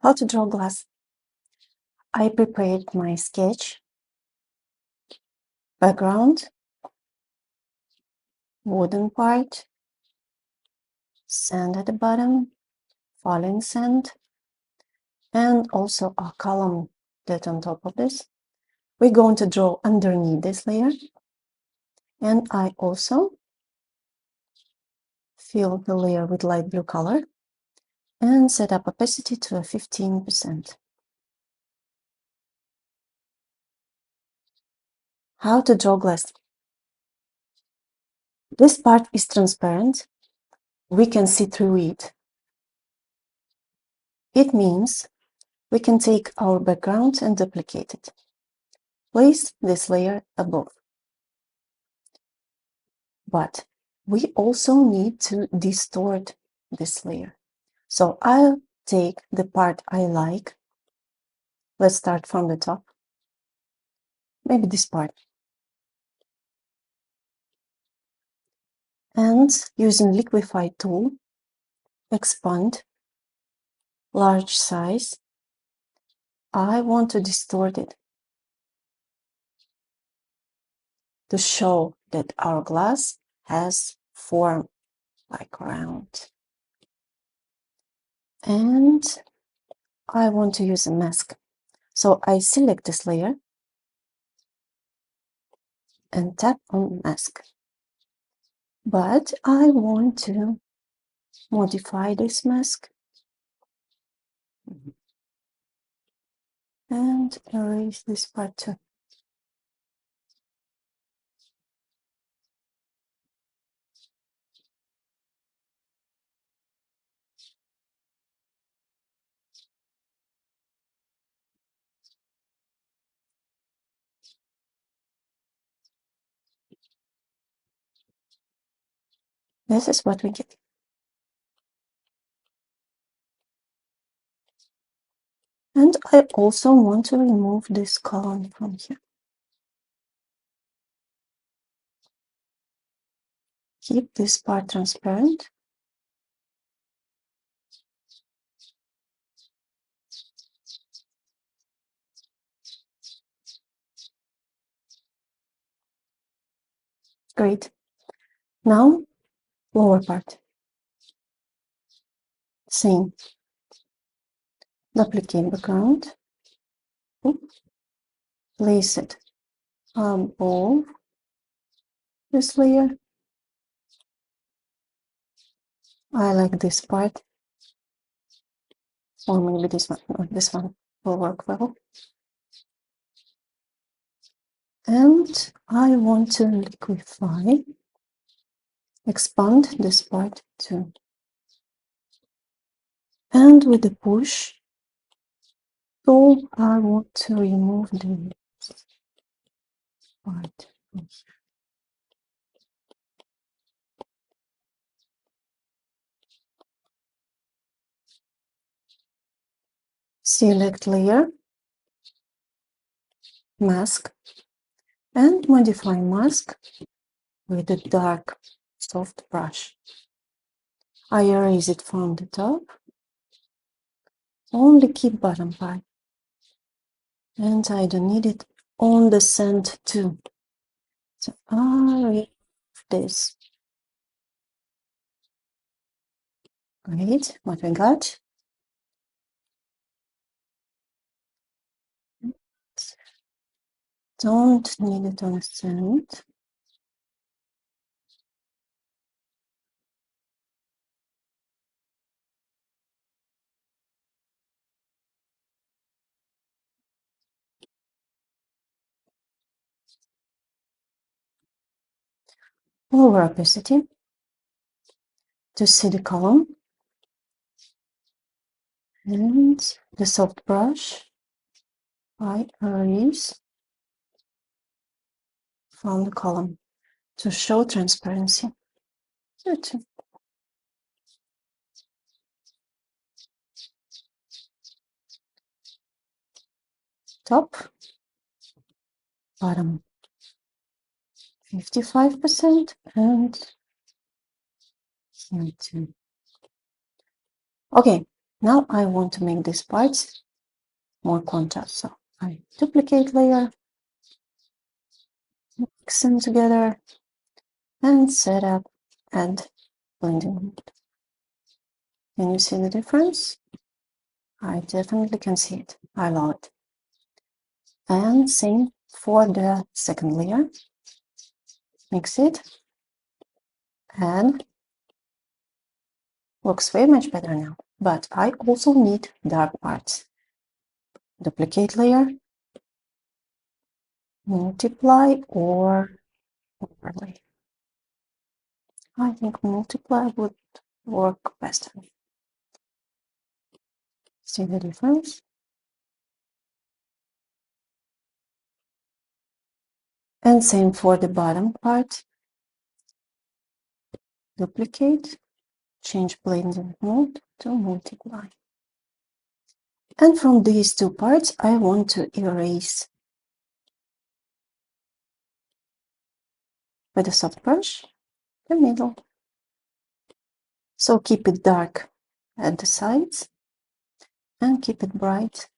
How to draw glass. I prepared my sketch, background, wooden part, sand at the bottom, falling sand, and also a column that on top of this. We're going to draw underneath this layer, and I also fill the layer with light blue color and set up opacity to 15%. How to draw glass. This part is transparent. We can see through it. It means we can take our background and duplicate it. Place this layer above. But we also need to distort this layer. So I'll take the part I like. Let's start from the top. Maybe this part. And using liquify tool, expand, large size. I want to distort it to show that our glass has form like round. And I want to use a mask. So I select this layer and tap on mask. But I want to modify this mask and erase this part too. This is what we get. And I also want to remove this column from here. Keep this part transparent. Great. Now, lower part. Same. Duplicate background. Place it above this layer. I like this part. Or maybe this one. Or this one will work well. And I want to liquify. Expand this part too. And with the push tool, I want to remove this part. Select layer, mask, and modify mask with a dark soft brush. I erase it from the top. Only keep bottom part. And I don't need it on the sand too. So I remove this. Great, what we got? Don't need it on sand. Lower opacity to see the column. And the soft brush, I erase from the column to show transparency. Top, bottom, 55%, and here too. Okay, Now I want to make these parts more contrast, so I duplicate layer, mix them together, and set up add blending mode. Can you see the difference? I definitely can see it. I love it. And same for the second layer. Mix it, and looks very much better now. But I also need dark parts. Duplicate layer, multiply or overlay. I think multiply would work best. See the difference? And same for the bottom part. Duplicate, change blending mode to multiply. And from these two parts, I want to erase with a soft brush the middle. So keep it dark at the sides and keep it bright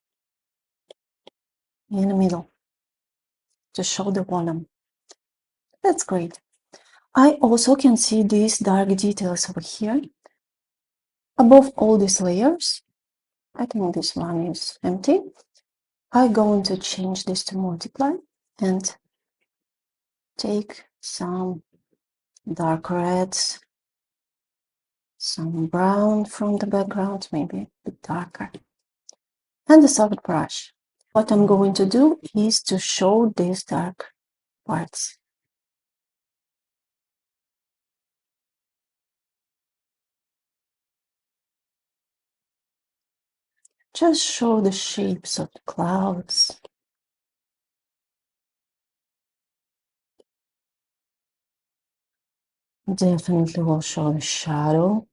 in the middle to show the volume. That's great. I also can see these dark details over here. Above all these layers, I think this one is empty. I'm going to change this to multiply and take some dark reds, some brown from the background, maybe a bit darker, and a soft brush. What I'm going to do is to show these dark parts. Just show the shapes of the clouds. Definitely will show the shadow.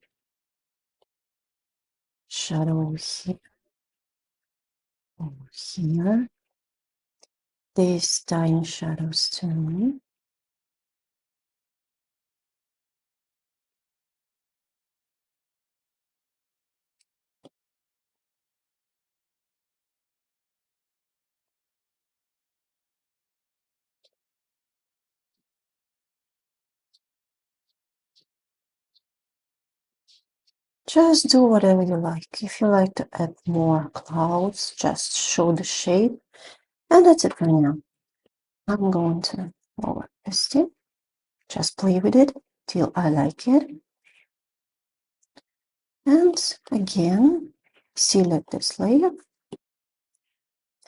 Shadow over here. Over here. These tiny shadows too. Just do whatever you like. If you like to add more clouds, just show the shape. And that's it for now. I'm going to lower this tip. Just play with it till I like it. And again, select this layer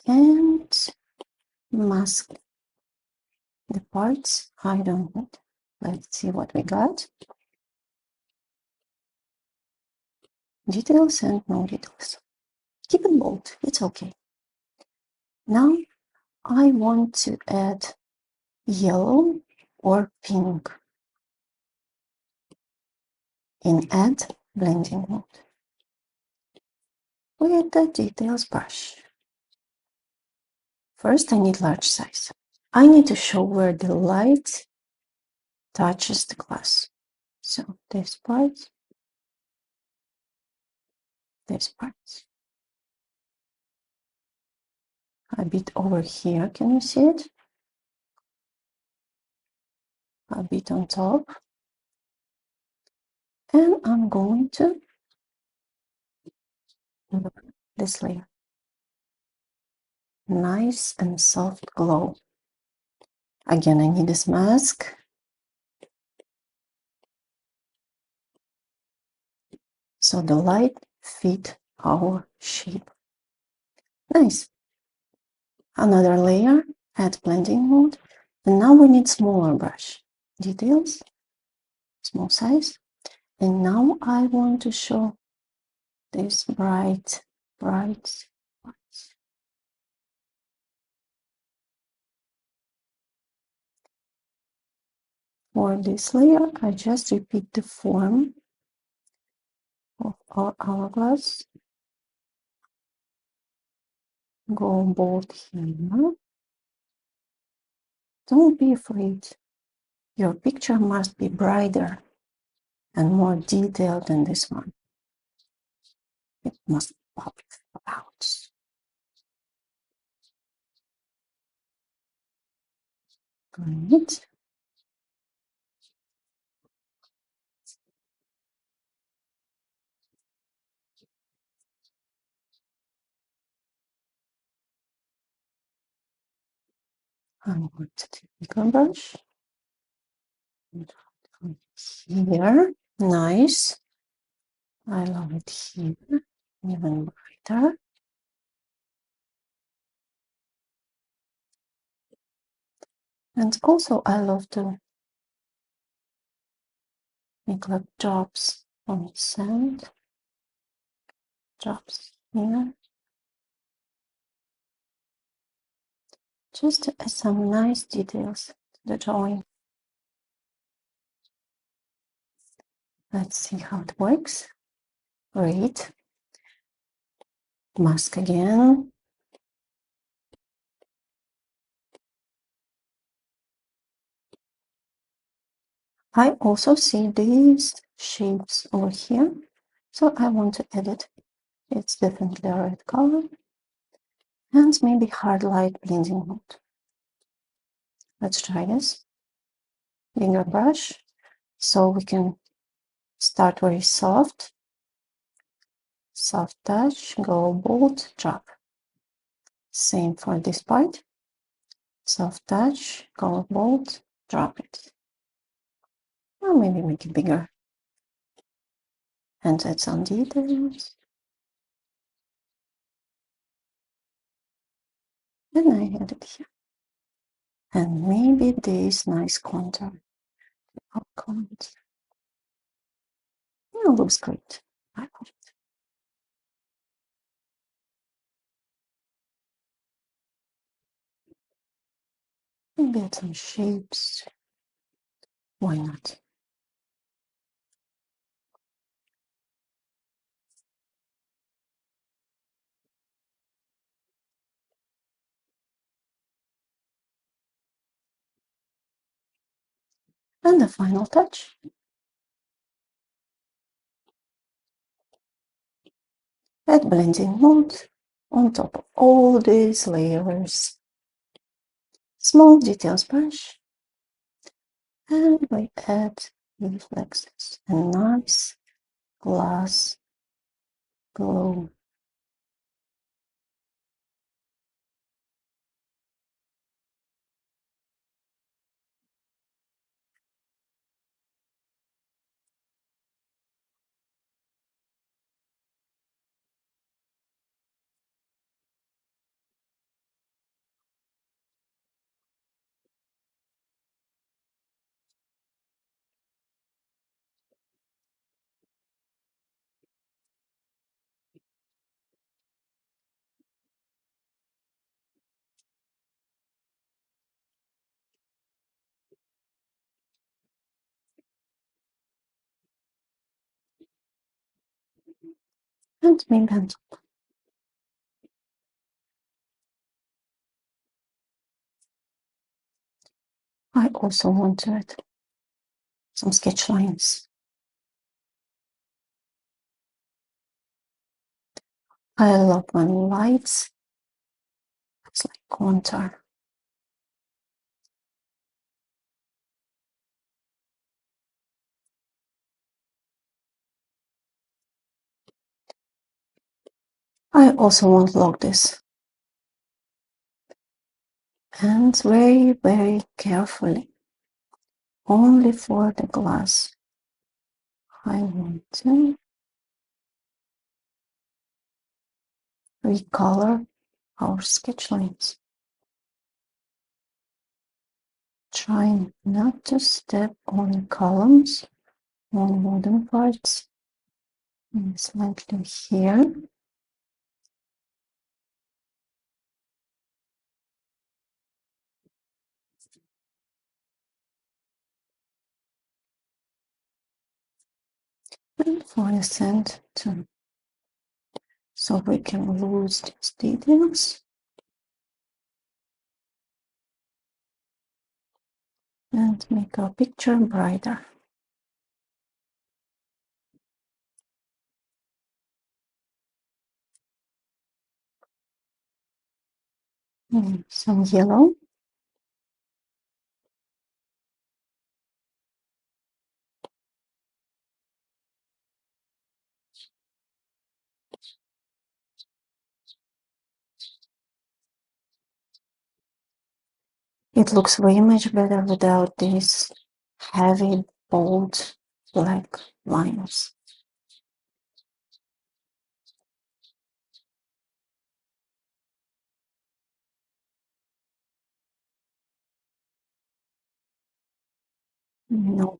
and mask the parts I don't need. Let's see what we got. Details and no details. Keep it bold, it's okay. Now I want to add yellow or pink in add blending mode with the details brush. First, I need large size. I need to show where the light touches the glass. So this part, a bit over here, can you see it? A bit on top. And I'm going to look this layer. Nice and soft glow. Again, I need this mask. So the light fit our shape. Nice. Another layer, add blending mode. And now we need smaller brush. Details, small size. And now I want to show this bright. For this layer, I just repeat the form of our hourglass. Go bold here. Don't be afraid. Your picture must be brighter and more detailed than this one. It must pop out. Great. I'm going to take the bigger brush. Here, nice. I love it here, even brighter. And also I love to make like drops on sand, drops here, just to add some nice details to the drawing. Let's see how it works. Great. Mask again. I also see these shapes over here, so I want to edit. It's definitely a red color, and maybe hard light blending mode. Let's try this. Bigger brush, so we can start very soft. Soft touch, go bold, drop. Same for this part. Soft touch, go bold, drop it. Or maybe make it bigger. And add some details. And I had it here. And maybe this nice contour. Outcomes. Yeah, looks great. I love it. Maybe add some shapes. Why not? And the final touch. Add blending mode on top of all these layers. Small details brush. And we add reflexes and nice glass glow. And maybe on top. I also want to add some sketch lines. I love when lights, it's like contour. I also want to lock this. And very, very carefully, only for the glass. I want to recolor our sketch lines. Trying not to step on columns, on wooden parts, and slightly here. And for the center too. So we can lose these details. And make our picture brighter. Some yellow. It looks way much better without these heavy, bold black lines. No,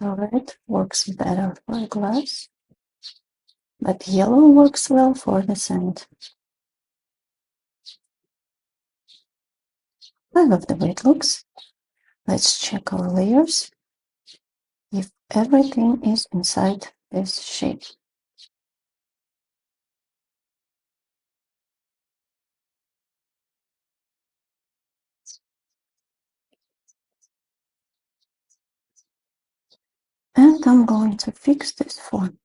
red works better for glass, but yellow works well for the sand. I love the way it looks. Let's check our layers. If everything is inside this shape. And I'm going to fix this form.